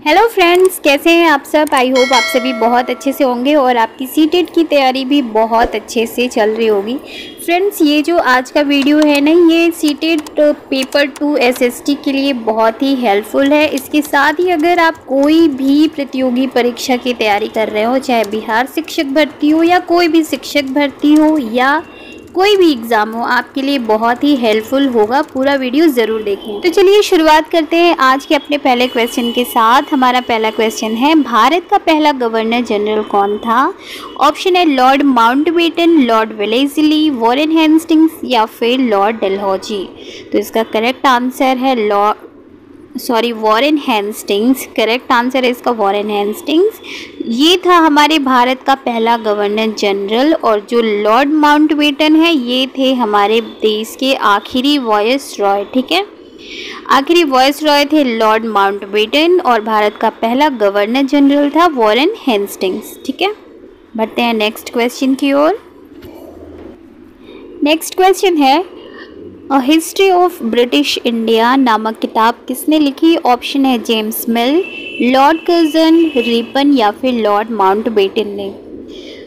Hello friends, कैसे हैं आप सब। आई होप आप सभी बहुत अच्छे से होंगे और आपकी सीटेट की तैयारी भी बहुत अच्छे से चल रही होगी। फ्रेंड्स, ये जो आज का वीडियो है ना, ये सीटेट पेपर 2 एसएसटी के लिए बहुत ही हेल्पफुल है। इसके साथ ही अगर आप कोई भी प्रतियोगी परीक्षा की तैयारी कर रहे हो, चाहे बिहार शिक्षक भर्ती हो या कोई भी शिक्षक भर्ती हो या कोई भी एग्ज़ाम हो, आपके लिए बहुत ही हेल्पफुल होगा। पूरा वीडियो ज़रूर देखें। तो चलिए शुरुआत करते हैं आज के अपने पहले क्वेश्चन के साथ। हमारा पहला क्वेश्चन है, भारत का पहला गवर्नर जनरल कौन था। ऑप्शन है Lord Mountbatten, Lord Wellesley, Warren Hastings या फिर लॉर्ड डलहौजी। तो इसका करेक्ट आंसर है वॉरेन हेस्टिंग्स। करेक्ट आंसर है इसका वॉरेन हेस्टिंग्स। ये था हमारे भारत का पहला गवर्नर जनरल। और जो लॉर्ड माउंटबेटन है, ये थे हमारे देश के आखिरी वॉयस रॉय। ठीक है, आखिरी वॉयस रॉय थे लॉर्ड माउंटबेटन और भारत का पहला गवर्नर जनरल था वॉरेन हेस्टिंग्स। ठीक है, बढ़ते हैं नेक्स्ट क्वेश्चन की ओर। नेक्स्ट क्वेश्चन है, a history of British India नामक किताब किसने लिखी। ऑप्शन है जेम्स मिल, लॉर्ड कर्जन, रिपन या फिर लॉर्ड माउंटबेटन ने।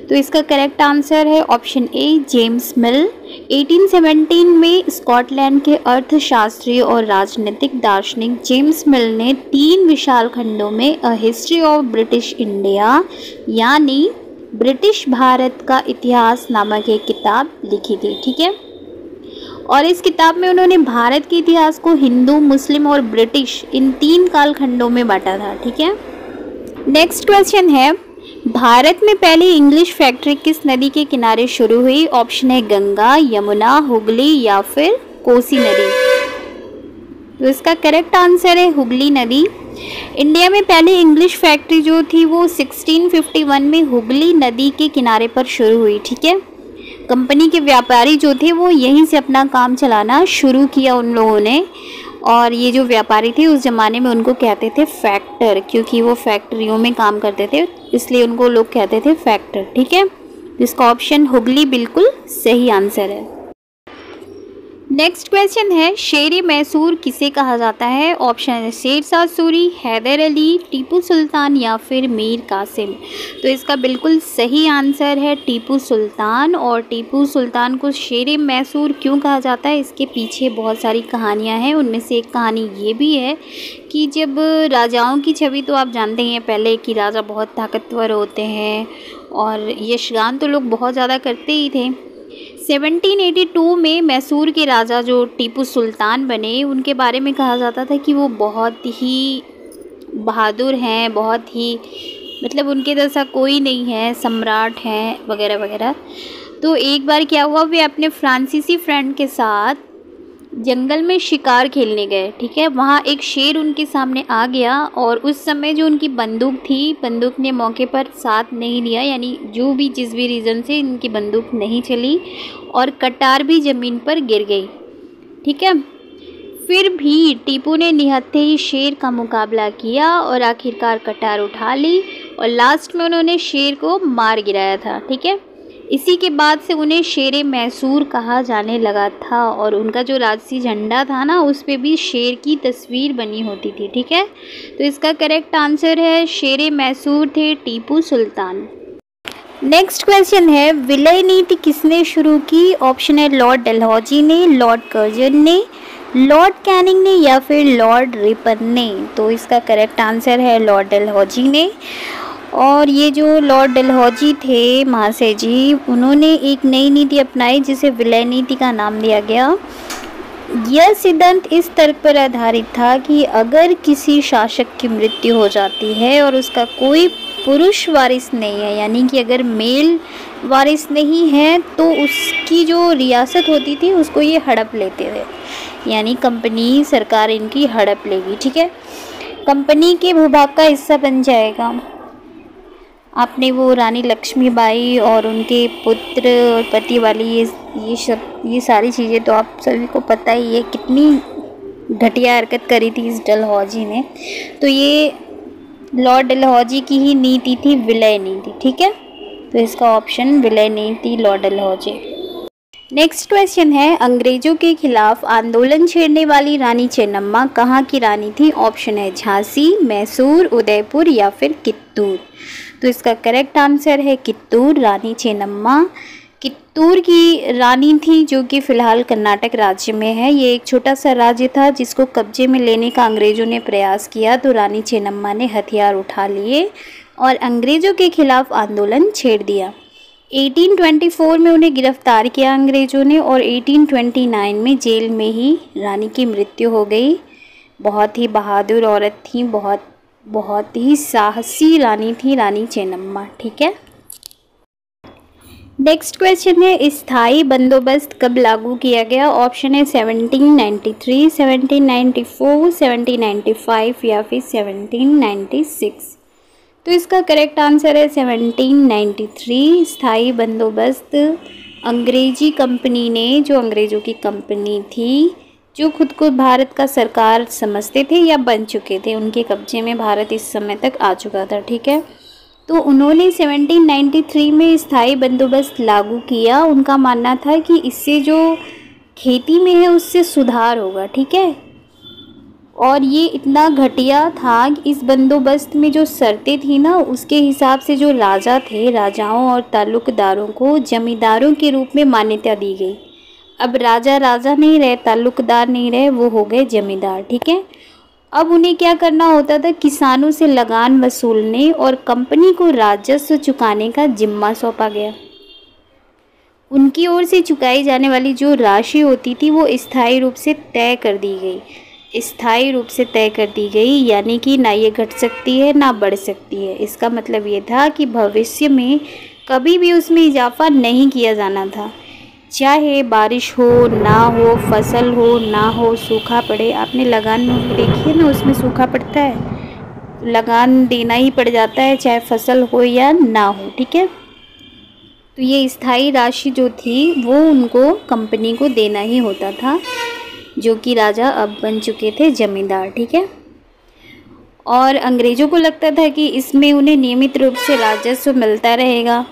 तो इसका करेक्ट आंसर है ऑप्शन ए जेम्स मिल। 1817 में स्कॉटलैंड के अर्थशास्त्री और राजनीतिक दार्शनिक जेम्स मिल ने 3 विशाल खंडों में a history of British India यानी ब्रिटिश भारत का इतिहास नामक एक किताब लिखी थी। ठीक है, और इस किताब में उन्होंने भारत के इतिहास को हिंदू, मुस्लिम और ब्रिटिश इन 3 कालखंडों में बांटा था। ठीक है, नेक्स्ट क्वेश्चन है, भारत में पहली इंग्लिश फैक्ट्री किस नदी के किनारे शुरू हुई। ऑप्शन है गंगा, यमुना, हुगली या फिर कोसी नदी। तो इसका करेक्ट आंसर है हुगली नदी। इंडिया में पहली इंग्लिश फैक्ट्री जो थी वो 1651 में हुगली नदी के किनारे पर शुरू हुई। ठीक है, कंपनी के व्यापारी जो थे वो यहीं से अपना काम चलाना शुरू किया उन लोगों ने। और ये जो व्यापारी थे उस ज़माने में उनको कहते थे फैक्टर, क्योंकि वो फैक्ट्रियों में काम करते थे, इसलिए उनको लोग कहते थे फैक्टर। ठीक है, इसका ऑप्शन हुगली बिल्कुल सही आंसर है। नेक्स्ट क्वेश्चन है, शेर मैसूर किसे कहा जाता है। ऑप्शन है शेरशाह सूरी, हैदर अली, टीपू सुल्तान या फिर मीर कासिम। तो इसका बिल्कुल सही आंसर है टीपू सुल्तान। और टीपू सुल्तान को शेर मैसूर क्यों कहा जाता है, इसके पीछे बहुत सारी कहानियां हैं। उनमें से एक कहानी ये भी है कि जब राजाओं की छवि तो आप जानते हैं पहले कि राजा बहुत ताकतवर होते हैं और यशगान तो लोग बहुत ज़्यादा करते ही थे। 1782 में मैसूर के राजा जो टीपू सुल्तान बने, उनके बारे में कहा जाता था कि वो बहुत ही बहादुर हैं, बहुत ही मतलब उनके जैसा कोई नहीं है, सम्राट हैं वगैरह वगैरह। तो एक बार क्या हुआ, वे अपने फ्रांसीसी फ्रेंड के साथ जंगल में शिकार खेलने गए। ठीक है, वहाँ एक शेर उनके सामने आ गया और उस समय जो उनकी बंदूक थी, बंदूक ने मौके पर साथ नहीं लिया, यानी जो भी जिस भी रीज़न से इनकी बंदूक नहीं चली और कटार भी ज़मीन पर गिर गई। ठीक है, फिर भी टीपू ने निहत्थे ही शेर का मुकाबला किया और आखिरकार कटार उठा ली और लास्ट में उन्होंने शेर को मार गिराया था। ठीक है, इसी के बाद से उन्हें शेर मैसूर कहा जाने लगा था और उनका जो राजसी झंडा था ना, उस पे भी शेर की तस्वीर बनी होती थी। ठीक है, तो इसका करेक्ट आंसर है शेर मैसूर थे टीपू सुल्तान। नेक्स्ट क्वेश्चन है, विलय नीति किसने शुरू की। ऑप्शन है लॉर्ड डलहौजी ने, लॉर्ड कर्जन ने, लॉर्ड कैनिंग ने या फिर लॉर्ड रिपन ने। तो इसका करेक्ट आंसर है लॉर्ड डलहौजी ने। और ये जो लॉर्ड डलहौजी थे महाशय जी, उन्होंने एक नई नीति अपनाई जिसे विलय नीति का नाम दिया गया। यह सिद्धांत इस तर्क पर आधारित था कि अगर किसी शासक की मृत्यु हो जाती है और उसका कोई पुरुष वारिस नहीं है, यानी कि अगर मेल वारिस नहीं है, तो उसकी जो रियासत होती थी उसको ये हड़प लेते थे, यानी कंपनी सरकार इनकी हड़प लेगी। ठीक है, कंपनी के भूभाग का हिस्सा बन जाएगा। आपने वो रानी लक्ष्मीबाई और उनके पुत्र और पति वाली ये सारी चीज़ें तो आप सभी को पता ही है, कितनी घटिया हरकत करी थी इस डलहौजी ने। तो ये लॉर्ड डलहौजी की ही नीति थी विलय नीति। ठीक है, तो इसका ऑप्शन विलय नीति लॉर्ड डलहौजी। नेक्स्ट क्वेश्चन है, अंग्रेजों के खिलाफ आंदोलन छेड़ने वाली रानी चेन्नम्मा कहाँ की रानी थी? ऑप्शन है झांसी, मैसूर, उदयपुर या फिर कित्तूर। तो इसका करेक्ट आंसर है कित्तूर। रानी चेन्नम्मा कित्तूर की रानी थी, जो कि फ़िलहाल कर्नाटक राज्य में है। ये एक छोटा सा राज्य था जिसको कब्जे में लेने का अंग्रेज़ों ने प्रयास किया, तो रानी चेन्नम्मा ने हथियार उठा लिए और अंग्रेज़ों के खिलाफ आंदोलन छेड़ दिया। 1824 में उन्हें गिरफ्तार किया अंग्रेज़ों ने और 1829 में जेल में ही रानी की मृत्यु हो गई। बहुत ही बहादुर औरत थी, बहुत ही साहसी रानी थी रानी चेन्नम्मा। ठीक है। नेक्स्ट क्वेश्चन है, स्थायी बंदोबस्त कब लागू किया गया? ऑप्शन है 1793, 1794, 1795 या फिर 1796। तो इसका करेक्ट आंसर है 1793। स्थायी बंदोबस्त अंग्रेजी कंपनी ने, जो अंग्रेज़ों की कंपनी थी, जो खुद को भारत का सरकार समझते थे या बन चुके थे, उनके कब्जे में भारत इस समय तक आ चुका था। ठीक है। तो उन्होंने 1793 में स्थायी बंदोबस्त लागू किया। उनका मानना था कि इससे जो खेती में है उससे सुधार होगा। ठीक है। और ये इतना घटिया था कि इस बंदोबस्त में जो शर्तें थी ना, उसके हिसाब से जो राजा थे, राजाओं और ताल्लुकदारों को जमींदारों के रूप में मान्यता दी गई। अब राजा राजा नहीं रहे, ताल्लुकदार नहीं रहे, वो हो गए जमींदार। ठीक है। अब उन्हें क्या करना होता था? किसानों से लगान वसूलने और कंपनी को राजस्व चुकाने का जिम्मा सौंपा गया। उनकी ओर से चुकाई जाने वाली जो राशि होती थी वो स्थायी रूप से तय कर दी गई। स्थायी रूप से तय कर दी गई, यानी कि ना ये घट सकती है ना बढ़ सकती है। इसका मतलब ये था कि भविष्य में कभी भी उसमें इजाफा नहीं किया जाना था, चाहे बारिश हो ना हो, फसल हो ना हो, सूखा पड़े। आपने लगान मूवी देखी है ना, उसमें सूखा पड़ता है, लगान देना ही पड़ जाता है, चाहे फसल हो या ना हो। ठीक है। तो ये स्थायी राशि जो थी वो उनको कंपनी को देना ही होता था, जो कि राजा अब बन चुके थे जमींदार। ठीक है। और अंग्रेज़ों को लगता था कि इसमें उन्हें नियमित रूप से राजस्व मिलता रहेगा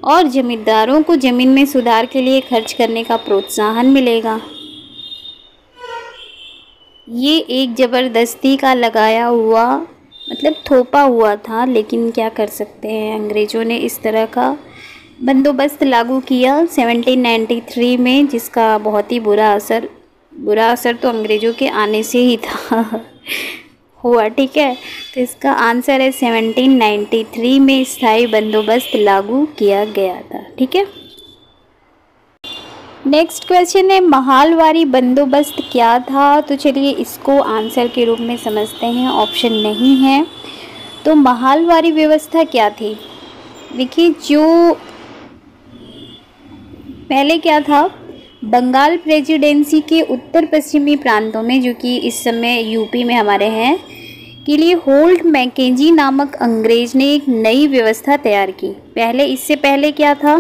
और जमींदारों को ज़मीन में सुधार के लिए खर्च करने का प्रोत्साहन मिलेगा। ये एक ज़बरदस्ती का लगाया हुआ, मतलब थोपा हुआ था, लेकिन क्या कर सकते हैं, अंग्रेज़ों ने इस तरह का बंदोबस्त लागू किया 1793 में, जिसका बहुत ही बुरा असर तो अंग्रेज़ों के आने से ही था हुआ। ठीक है। तो इसका आंसर है 1793 में स्थायी बंदोबस्त लागू किया गया था। ठीक है। नेक्स्ट क्वेश्चन है, महालवारी बंदोबस्त क्या था? तो चलिए इसको आंसर के रूप में समझते हैं। ऑप्शन नहीं है। तो महालवारी व्यवस्था क्या थी? देखिए, जो पहले क्या था, बंगाल प्रेसिडेंसी के उत्तर पश्चिमी प्रांतों में, जो कि इस समय यूपी में हमारे हैं, के लिए होल्ट मैकेंजी नामक अंग्रेज ने एक नई व्यवस्था तैयार की। इससे पहले क्या था?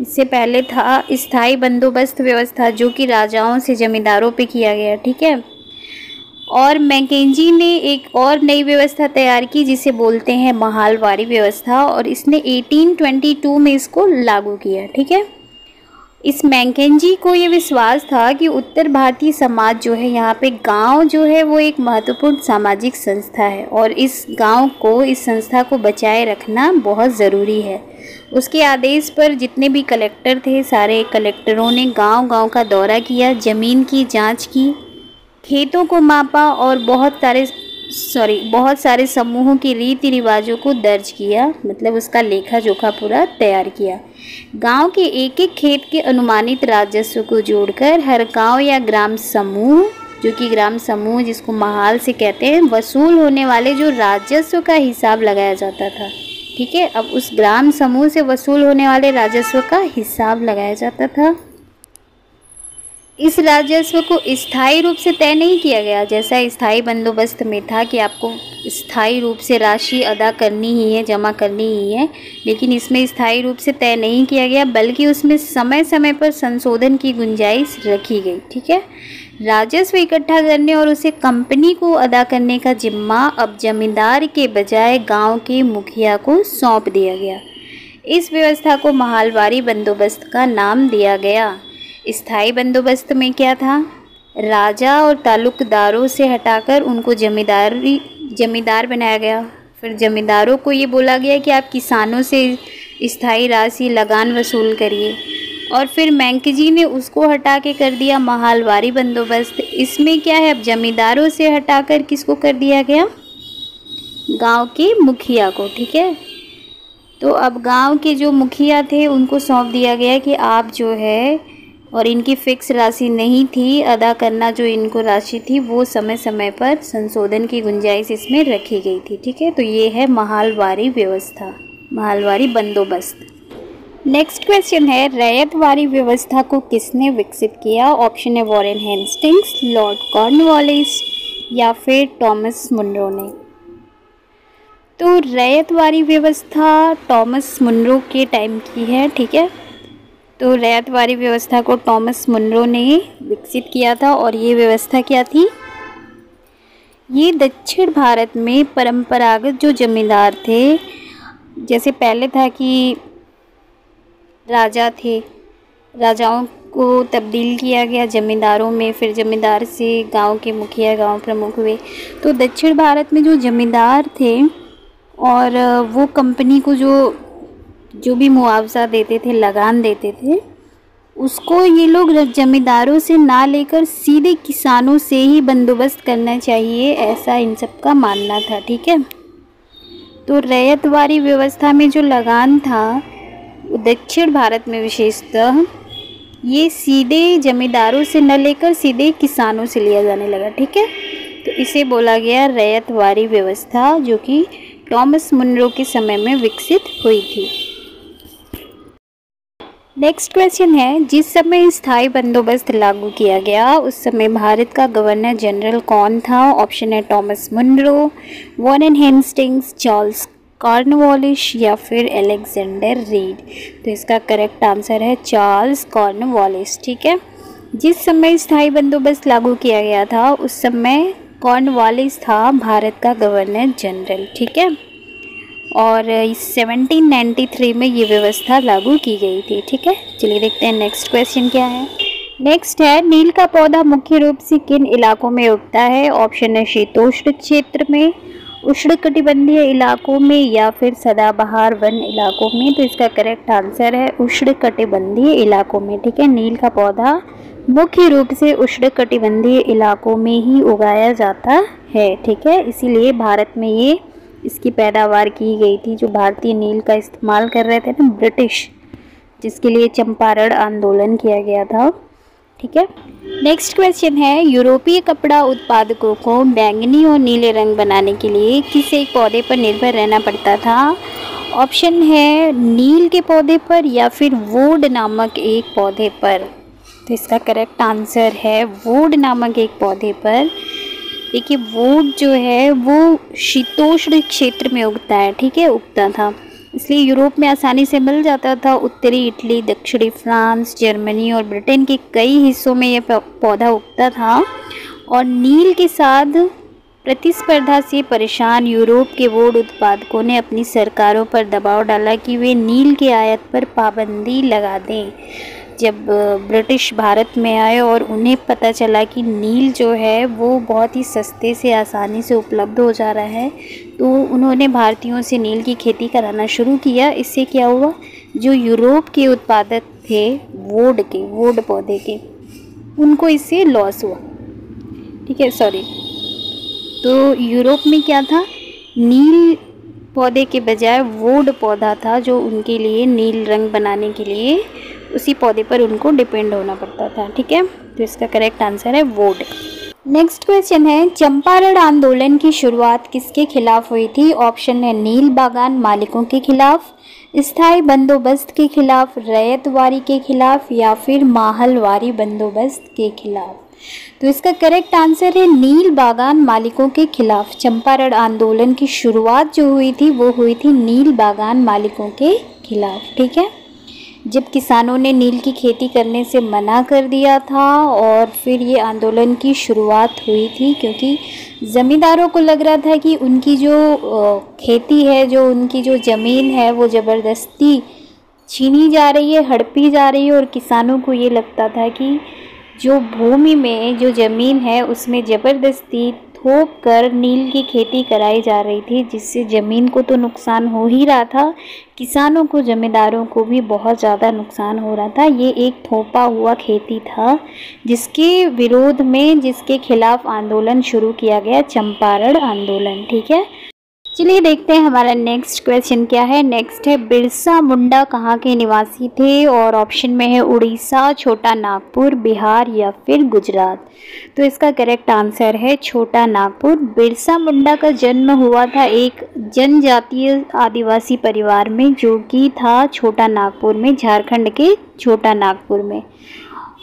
इससे पहले था स्थायी बंदोबस्त व्यवस्था, जो कि राजाओं से जमींदारों पे किया गया। ठीक है। और मैकेंजी ने एक और नई व्यवस्था तैयार की जिसे बोलते हैं महालवारी व्यवस्था, और इसने 1822 में इसको लागू किया। ठीक है। इस मैकेंजी को ये विश्वास था कि उत्तर भारतीय समाज जो है, यहाँ पे गांव जो है वो एक महत्वपूर्ण सामाजिक संस्था है और इस संस्था को बचाए रखना बहुत ज़रूरी है। उसके आदेश पर जितने भी कलेक्टर थे, सारे कलेक्टरों ने गांव-गांव का दौरा किया, ज़मीन की जांच की, खेतों को मापा और बहुत सारे समूहों के रीति रिवाजों को दर्ज किया, मतलब उसका लेखा जोखा पूरा तैयार किया। गांव के एक एक खेत के अनुमानित राजस्व को जोड़कर हर गांव या ग्राम समूह, जो कि ग्राम समूह जिसको महाल से कहते हैं, वसूल होने वाले जो राजस्व का हिसाब लगाया जाता था। ठीक है। अब उस ग्राम समूह से वसूल होने वाले राजस्व का हिसाब लगाया जाता था। इस राजस्व को स्थायी रूप से तय नहीं किया गया, जैसा स्थायी बंदोबस्त में था कि आपको स्थायी रूप से राशि अदा करनी ही है, जमा करनी ही है, लेकिन इसमें स्थायी रूप से तय नहीं किया गया, बल्कि उसमें समय समय पर संशोधन की गुंजाइश रखी गई। ठीक है। राजस्व इकट्ठा करने और उसे कंपनी को अदा करने का जिम्मा अब जमींदार के बजाय गांव के मुखिया को सौंप दिया गया। इस व्यवस्था को महालवारी बंदोबस्त का नाम दिया गया। स्थायी बंदोबस्त में क्या था, राजा और तालुकदारों से हटाकर उनको जमींदार बनाया गया। फिर जमींदारों को ये बोला गया कि आप किसानों से स्थायी राशि लगान वसूल करिए। और फिर मैकेंजी ने उसको हटा के कर दिया माहलवारी बंदोबस्त। इसमें क्या है, अब जमींदारों से हटाकर किसको कर दिया गया, गांव के मुखिया को। ठीक है, तो अब गांव के जो मुखिया थे उनको सौंप दिया गया कि आप जो है, और इनकी फिक्स राशि नहीं थी अदा करना, जो इनको राशि थी वो समय समय पर संशोधन की गुंजाइश इसमें रखी गई थी। ठीक है, तो ये है माहलवारी व्यवस्था, माहलवारी बंदोबस्त। नेक्स्ट क्वेश्चन है, रैयतवारी व्यवस्था को किसने विकसित किया? ऑप्शन है वॉरेन हेस्टिंग्स, लॉर्ड कॉर्नवालिस या फिर टॉमस मुनरो ने। तो रैयतवारी व्यवस्था टॉमस मुनरो के टाइम की है। ठीक है, तो रैयतवारी व्यवस्था को टॉमस मुनरो ने विकसित किया था। और ये व्यवस्था क्या थी, ये दक्षिण भारत में परंपरागत जो जमींदार थे, जैसे पहले था कि राजा थे, राजाओं को तब्दील किया गया ज़मींदारों में, फिर ज़मींदार से गांव के मुखिया, गांव प्रमुख हुए। तो दक्षिण भारत में जो ज़मींदार थे और वो कंपनी को जो भी मुआवजा देते थे, लगान देते थे, उसको ये लोग ज़मींदारों से ना लेकर सीधे किसानों से ही बंदोबस्त करना चाहिए, ऐसा इन सब का मानना था। ठीक है, तो रैयतवारी व्यवस्था में जो लगान था दक्षिण भारत में विशेषतः ये सीधे जमींदारों से न लेकर सीधे किसानों से लिया जाने लगा। ठीक है, तो इसे बोला गया रैयतवारी व्यवस्था, जो कि टॉमस मुनरो के समय में विकसित हुई थी। नेक्स्ट क्वेश्चन है, जिस समय स्थायी बंदोबस्त लागू किया गया उस समय भारत का गवर्नर जनरल कौन था? ऑप्शन है Thomas Munro, Warren Hastings, Charles Cornwallis या फिर अलेक्जेंडर रीड। तो इसका करेक्ट आंसर है चार्ल्स कॉर्नवालिस। ठीक है, जिस समय स्थायी बंदोबस्त लागू किया गया था उस समय कॉर्नवालिस था भारत का गवर्नर जनरल। ठीक है, और 1793 में ये व्यवस्था लागू की गई थी। ठीक है, चलिए देखते हैं नेक्स्ट क्वेश्चन क्या है। नेक्स्ट है, नील का पौधा मुख्य रूप से किन इलाकों में उगता है? ऑप्शन है शीतोष्ण क्षेत्र में, उष्णकटिबंधीय इलाकों में या फिर सदाबहार वन इलाकों में। तो इसका करेक्ट आंसर है उष्णकटिबंधीय इलाकों में। ठीक है, नील का पौधा मुख्य रूप से उष्णकटिबंधीय इलाकों में ही उगाया जाता है। ठीक है, इसीलिए भारत में ये इसकी पैदावार की गई थी। जो भारतीय नील का इस्तेमाल कर रहे थे ना ब्रिटिश, जिसके लिए चंपारण आंदोलन किया गया था। ठीक है, नेक्स्ट क्वेश्चन है, यूरोपीय कपड़ा उत्पादकों को बैंगनी और नीले रंग बनाने के लिए किस एक पौधे पर निर्भर रहना पड़ता था? ऑप्शन है नील के पौधे पर या फिर वुड नामक एक पौधे पर। तो इसका करेक्ट आंसर है वुड नामक एक पौधे पर। देखिए, वुड जो है वो शीतोष्ण क्षेत्र में उगता है। ठीक है, उगता था, इसलिए यूरोप में आसानी से मिल जाता था। उत्तरी इटली, दक्षिणी फ्रांस, जर्मनी और ब्रिटेन के कई हिस्सों में यह पौधा उगता था। और नील के साथ प्रतिस्पर्धा से परेशान यूरोप के वुड उत्पादकों ने अपनी सरकारों पर दबाव डाला कि वे नील के आयात पर पाबंदी लगा दें। जब ब्रिटिश भारत में आए और उन्हें पता चला कि नील जो है वो बहुत ही सस्ते से आसानी से उपलब्ध हो जा रहा है, तो उन्होंने भारतीयों से नील की खेती कराना शुरू किया। इससे क्या हुआ, जो यूरोप के उत्पादक थे वुड पौधे के, उनको इससे लॉस हुआ। ठीक है, तो यूरोप में क्या था, नील पौधे के बजाय वुड पौधा था, जो उनके लिए नील रंग बनाने के लिए उसी पौधे पर उनको डिपेंड होना पड़ता था। ठीक है, तो इसका करेक्ट आंसर है वुड। नेक्स्ट क्वेश्चन है, चंपारण आंदोलन की शुरुआत किसके खिलाफ हुई थी? ऑप्शन है नील बागान मालिकों के खिलाफ, स्थायी बंदोबस्त के खिलाफ, रैयतवारी के खिलाफ या फिर माहलवारी बंदोबस्त के खिलाफ। तो इसका करेक्ट आंसर है नील बागान मालिकों के खिलाफ। चंपारण आंदोलन की शुरुआत जो हुई थी वो हुई थी नील बागान मालिकों के खिलाफ। ठीक है, जब किसानों ने नील की खेती करने से मना कर दिया था और फिर ये आंदोलन की शुरुआत हुई थी, क्योंकि ज़मींदारों को लग रहा था कि उनकी जो खेती है, जो उनकी जो ज़मीन है वो ज़बरदस्ती छीनी जा रही है, हड़पी जा रही है और किसानों को ये लगता था कि जो भूमि में जो ज़मीन है उसमें ज़बरदस्ती थोप कर नील की खेती कराई जा रही थी, जिससे ज़मीन को तो नुकसान हो ही रहा था, किसानों को, ज़मींदारों को भी बहुत ज़्यादा नुकसान हो रहा था। ये एक थोपा हुआ खेती था जिसके विरोध में, जिसके खिलाफ आंदोलन शुरू किया गया, चंपारण आंदोलन। ठीक है, चलिए देखते हैं हमारा नेक्स्ट क्वेश्चन क्या है। नेक्स्ट है बिरसा मुंडा कहाँ के निवासी थे, और ऑप्शन में है उड़ीसा, छोटा नागपुर, बिहार या फिर गुजरात। तो इसका करेक्ट आंसर है छोटा नागपुर। बिरसा मुंडा का जन्म हुआ था एक जनजातीय आदिवासी परिवार में, जो कि था छोटा नागपुर में, झारखंड के छोटा नागपुर में।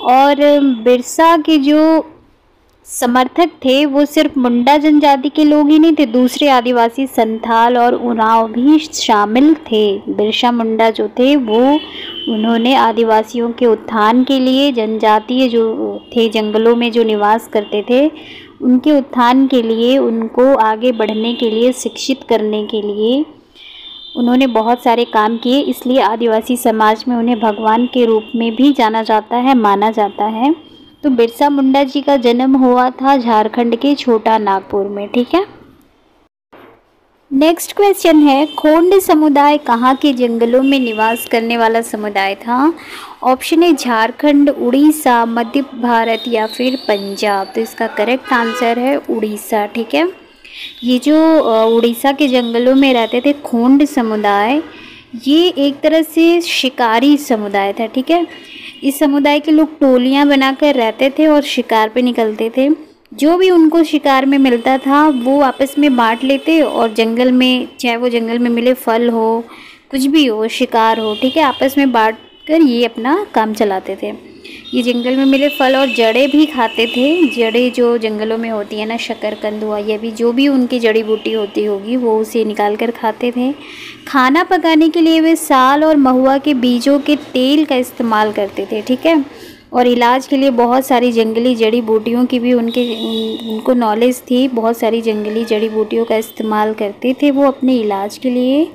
और बिरसा के जो समर्थक थे वो सिर्फ मुंडा जनजाति के लोग ही नहीं थे, दूसरे आदिवासी संथाल और उरांव भी शामिल थे। बिरसा मुंडा जो थे वो, उन्होंने आदिवासियों के उत्थान के लिए, जनजातीय जो थे जंगलों में जो निवास करते थे उनके उत्थान के लिए, उनको आगे बढ़ने के लिए, शिक्षित करने के लिए उन्होंने बहुत सारे काम किए। इसलिए आदिवासी समाज में उन्हें भगवान के रूप में भी जाना जाता है, माना जाता है। तो बिरसा मुंडा जी का जन्म हुआ था झारखंड के छोटा नागपुर में। ठीक है, नेक्स्ट क्वेश्चन है खोंड समुदाय कहाँ के जंगलों में निवास करने वाला समुदाय था। ऑप्शन है झारखंड, उड़ीसा, मध्य भारत या फिर पंजाब। तो इसका करेक्ट आंसर है उड़ीसा। ठीक है, ये जो उड़ीसा के जंगलों में रहते थे खोंड समुदाय, ये एक तरह से शिकारी समुदाय था। ठीक है, इस समुदाय के लोग टोलियां बनाकर रहते थे और शिकार पे निकलते थे। जो भी उनको शिकार में मिलता था वो आपस में बांट लेते, और जंगल में, चाहे वो जंगल में मिले फल हो, कुछ भी हो, शिकार हो, ठीक है, आपस में बांट कर ये अपना काम चलाते थे। ये जंगल में मिले फल और जड़ें भी खाते थे। जड़ें जो जंगलों में होती है ना, शकरकंद हुआ, या भी जो भी उनकी जड़ी बूटी होती होगी, वो उसे निकाल कर खाते थे। खाना पकाने के लिए वे साल और महुआ के बीजों के तेल का इस्तेमाल करते थे। ठीक है, और इलाज के लिए बहुत सारी जंगली जड़ी बूटियों की भी उनको नॉलेज थी। बहुत सारी जंगली जड़ी बूटियों का इस्तेमाल करते थे वो अपने इलाज के लिए,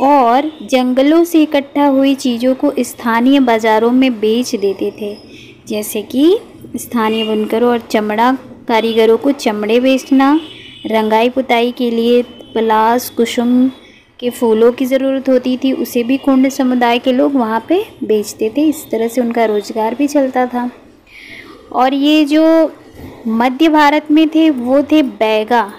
और जंगलों से इकट्ठा हुई चीज़ों को स्थानीय बाज़ारों में बेच देते थे, जैसे कि स्थानीय बुनकरों और चमड़ा कारीगरों को चमड़े बेचना, रंगाई पुताई के लिए पलाश, कुसुम के फूलों की ज़रूरत होती थी, उसे भी खोंड समुदाय के लोग वहाँ पे बेचते थे। इस तरह से उनका रोज़गार भी चलता था। और ये जो मध्य भारत में थे वो थे बैगा।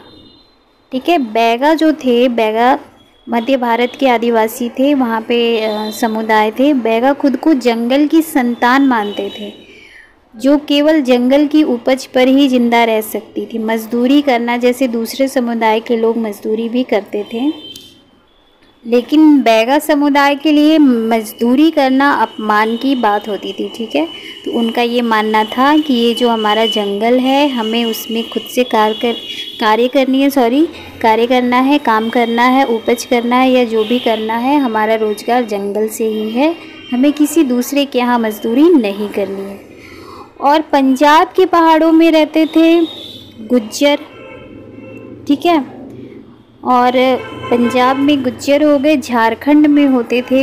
ठीक है, बैगा जो थे, बैगा मध्य भारत के आदिवासी थे, वहाँ पे समुदाय थे। बैगा खुद को जंगल की संतान मानते थे, जो केवल जंगल की उपज पर ही जिंदा रह सकती थी। मजदूरी करना, जैसे दूसरे समुदाय के लोग मजदूरी भी करते थे, लेकिन बैगा समुदाय के लिए मजदूरी करना अपमान की बात होती थी। ठीक है, तो उनका ये मानना था कि ये जो हमारा जंगल है, हमें उसमें खुद से कार्य करना है, काम करना है, उपज करना है, या जो भी करना है, हमारा रोजगार जंगल से ही है, हमें किसी दूसरे के यहाँ मजदूरी नहीं करनी है। और पंजाब के पहाड़ों में रहते थे गुज्जर। ठीक है, और पंजाब में गुज्जर हो गए, झारखंड में होते थे,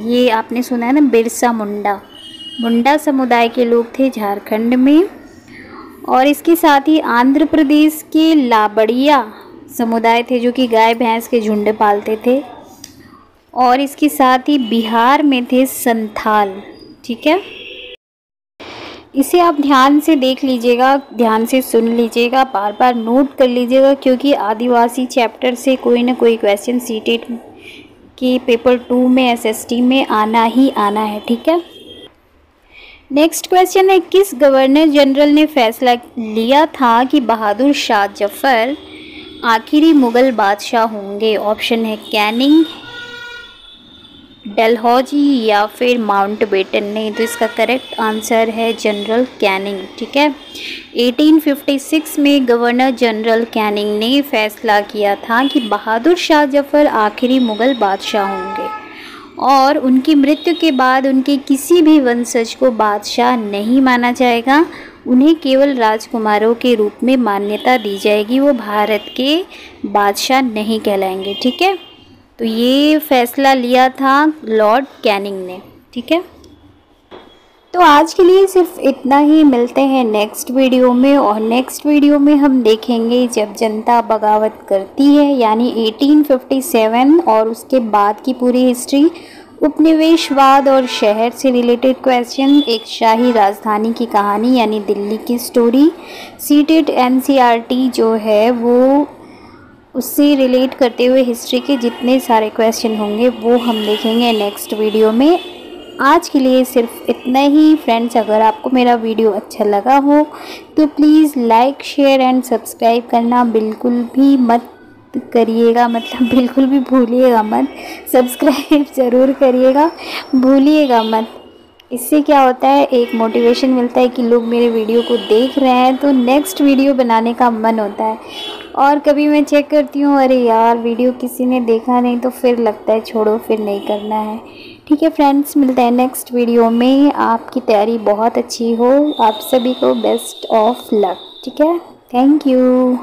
ये आपने सुना है ना, बिरसा मुंडा समुदाय के लोग थे झारखंड में। और इसके साथ ही आंध्र प्रदेश के लाबड़िया समुदाय थे, जो कि गाय भैंस के झुंड पालते थे। और इसके साथ ही बिहार में थे संथाल। ठीक है, इसे आप ध्यान से देख लीजिएगा, ध्यान से सुन लीजिएगा, बार बार नोट कर लीजिएगा, क्योंकि आदिवासी चैप्टर से कोई ना कोई क्वेश्चन सीटेट के पेपर 2 में, एसएसटी में आना ही आना है। ठीक है, नेक्स्ट क्वेश्चन है किस गवर्नर जनरल ने फैसला लिया था कि बहादुर शाह जफर आखिरी मुगल बादशाह होंगे। ऑप्शन है कैनिंग, डलहौजी या फिर माउंटबेटन ने। तो इसका करेक्ट आंसर है जनरल कैनिंग। ठीक है, 1856 में गवर्नर जनरल कैनिंग ने फैसला किया था कि बहादुर शाह जफर आखिरी मुगल बादशाह होंगे, और उनकी मृत्यु के बाद उनके किसी भी वंशज को बादशाह नहीं माना जाएगा, उन्हें केवल राजकुमारों के रूप में मान्यता दी जाएगी, वो भारत के बादशाह नहीं कहलाएंगे। ठीक है, तो ये फैसला लिया था लॉर्ड कैनिंग ने। ठीक है, तो आज के लिए सिर्फ इतना ही। मिलते हैं नेक्स्ट वीडियो में, और नेक्स्ट वीडियो में हम देखेंगे जब जनता बगावत करती है, यानी 1857 और उसके बाद की पूरी हिस्ट्री, उपनिवेशवाद और शहर से रिलेटेड क्वेश्चन, एक शाही राजधानी की कहानी यानी दिल्ली की स्टोरी, सीटेट एनसीईआरटी जो है वो उससे रिलेट करते हुए हिस्ट्री के जितने सारे क्वेश्चन होंगे वो हम देखेंगे नेक्स्ट वीडियो में। आज के लिए सिर्फ इतना ही फ्रेंड्स। अगर आपको मेरा वीडियो अच्छा लगा हो तो please like, share and subscribe करना बिल्कुल भी मत करिएगा, मतलब बिल्कुल भी भूलिएगा मत। सब्सक्राइब ज़रूर करिएगा, भूलिएगा मत। इससे क्या होता है, एक मोटिवेशन मिलता है कि लोग मेरे वीडियो को देख रहे हैं तो नेक्स्ट वीडियो बनाने का मन होता है। और कभी मैं चेक करती हूँ, अरे यार वीडियो किसी ने देखा नहीं, तो फिर लगता है छोड़ो, फिर नहीं करना है। ठीक है फ्रेंड्स, मिलते हैं नेक्स्ट वीडियो में। आपकी तैयारी बहुत अच्छी हो, आप सभी को बेस्ट ऑफ लक। ठीक है, थैंक यू।